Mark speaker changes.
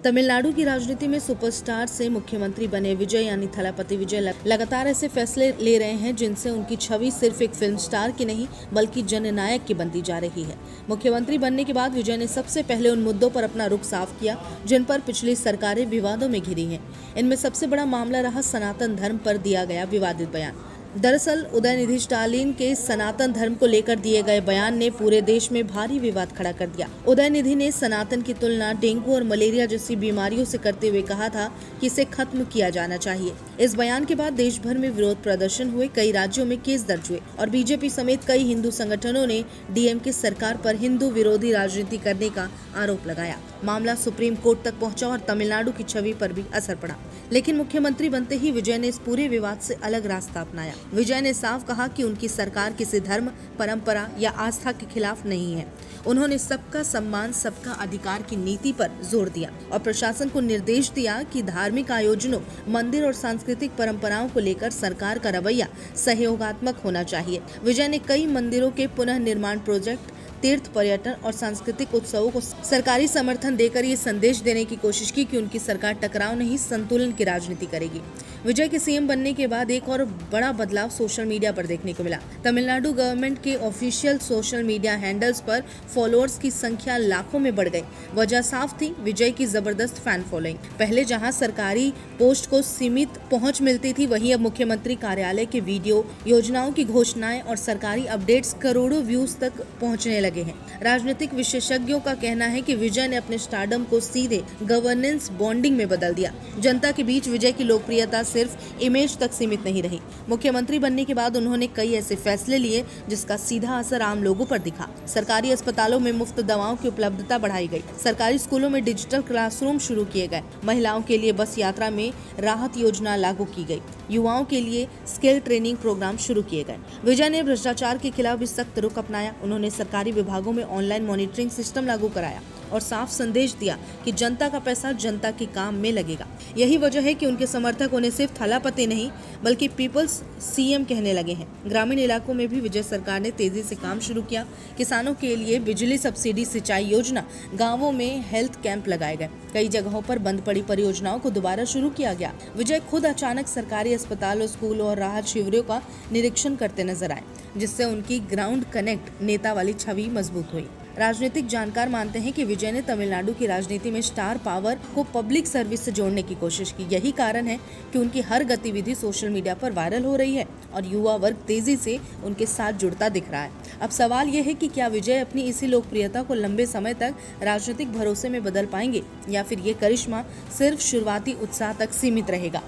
Speaker 1: तमिलनाडु की राजनीति में सुपरस्टार से मुख्यमंत्री बने विजय यानी थलापति विजय लगातार ऐसे फैसले ले रहे हैं जिनसे उनकी छवि सिर्फ एक फिल्म स्टार की नहीं बल्कि जननायक की बनती जा रही है। मुख्यमंत्री बनने के बाद विजय ने सबसे पहले उन मुद्दों पर अपना रुख साफ किया जिन पर पिछली सरकारें विवादों में घिरी हैं। इनमें सबसे बड़ा मामला रहा सनातन धर्म पर दिया गया विवादित बयान। दरअसल उदयनिधि स्टालिन के सनातन धर्म को लेकर दिए गए बयान ने पूरे देश में भारी विवाद खड़ा कर दिया। उदयनिधि ने सनातन की तुलना डेंगू और मलेरिया जैसी बीमारियों से करते हुए कहा था कि इसे खत्म किया जाना चाहिए। इस बयान के बाद देश भर में विरोध प्रदर्शन हुए, कई राज्यों में केस दर्ज हुए और बीजेपी समेत कई हिंदू संगठनों ने डीएमके सरकार पर हिंदू विरोधी राजनीति करने का आरोप लगाया। मामला सुप्रीम कोर्ट तक पहुंचा और तमिलनाडु की छवि पर भी असर पड़ा। लेकिन मुख्यमंत्री बनते ही विजय ने इस पूरे विवाद से अलग रास्ता अपनाया। विजय ने साफ कहा कि उनकी सरकार किसी धर्म, परंपरा या आस्था के खिलाफ नहीं है। उन्होंने सबका सम्मान, सबका अधिकार की नीति पर जोर दिया और प्रशासन को निर्देश दिया कि धार्मिक आयोजनों, मंदिर और सांस्कृतिक परंपराओं को लेकर सरकार का रवैया सहयोगात्मक होना चाहिए। विजय ने कई मंदिरों के पुनः निर्माण प्रोजेक्ट, तीर्थ पर्यटन और सांस्कृतिक उत्सवों को सरकारी समर्थन देकर ये संदेश देने की कोशिश की कि उनकी सरकार टकराव नहीं, संतुलन की राजनीति करेगी। विजय के सीएम बनने के बाद एक और बड़ा बदलाव सोशल मीडिया पर देखने को मिला। तमिलनाडु गवर्नमेंट के ऑफिशियल सोशल मीडिया हैंडल्स पर फॉलोअर्स की संख्या लाखों में बढ़ गई। वजह साफ थी, विजय की जबरदस्त फैन फॉलोइंग। पहले जहां सरकारी पोस्ट को सीमित पहुंच मिलती थी, वहीं अब मुख्यमंत्री कार्यालय के वीडियो, योजनाओं की घोषणाएं और सरकारी अपडेट्स करोड़ों व्यूज तक पहुंचने लगे हैं। राजनीतिक विशेषज्ञों का कहना है कि विजय ने अपने स्टारडम को सीधे गवर्नेंस बॉन्डिंग में बदल दिया। जनता के बीच विजय की लोकप्रियता सिर्फ इमेज तक सीमित नहीं रही। मुख्यमंत्री बनने के बाद उन्होंने कई ऐसे फैसले लिए जिसका सीधा असर आम लोगों पर दिखा। सरकारी अस्पतालों में मुफ्त दवाओं की उपलब्धता बढ़ाई गई, सरकारी स्कूलों में डिजिटल क्लासरूम शुरू किए गए, महिलाओं के लिए बस यात्रा में राहत योजना लागू की गई, युवाओं के लिए स्किल ट्रेनिंग प्रोग्राम शुरू किए गए। विजय ने भ्रष्टाचार के खिलाफ भी सख्त रुख अपनाया। उन्होंने सरकारी विभागों में ऑनलाइन मॉनिटरिंग सिस्टम लागू कराया और साफ संदेश दिया कि जनता का पैसा जनता के काम में लगेगा। यही वजह है कि उनके समर्थक उन्हें सिर्फ थलापति नहीं बल्कि पीपल्स सीएम कहने लगे हैं। ग्रामीण इलाकों में भी विजय सरकार ने तेजी से काम शुरू किया। किसानों के लिए बिजली सब्सिडी, सिंचाई योजना, गांवों में हेल्थ कैंप लगाए गए। कई जगहों पर बंद पड़ी परियोजनाओं को दोबारा शुरू किया गया। विजय खुद अचानक सरकारी अस्पतालों, स्कूलों और राहत शिविरों का निरीक्षण करते नजर आए, जिससे उनकी ग्राउंड कनेक्ट नेता वाली छवि मजबूत हुई। राजनीतिक जानकार मानते हैं कि विजय ने तमिलनाडु की राजनीति में स्टार पावर को पब्लिक सर्विस से जोड़ने की कोशिश की। यही कारण है कि उनकी हर गतिविधि सोशल मीडिया पर वायरल हो रही है और युवा वर्ग तेजी से उनके साथ जुड़ता दिख रहा है। अब सवाल यह है कि क्या विजय अपनी इसी लोकप्रियता को लंबे समय तक राजनीतिक भरोसे में बदल पाएंगे या फिर ये करिश्मा सिर्फ शुरुआती उत्साह तक सीमित रहेगा।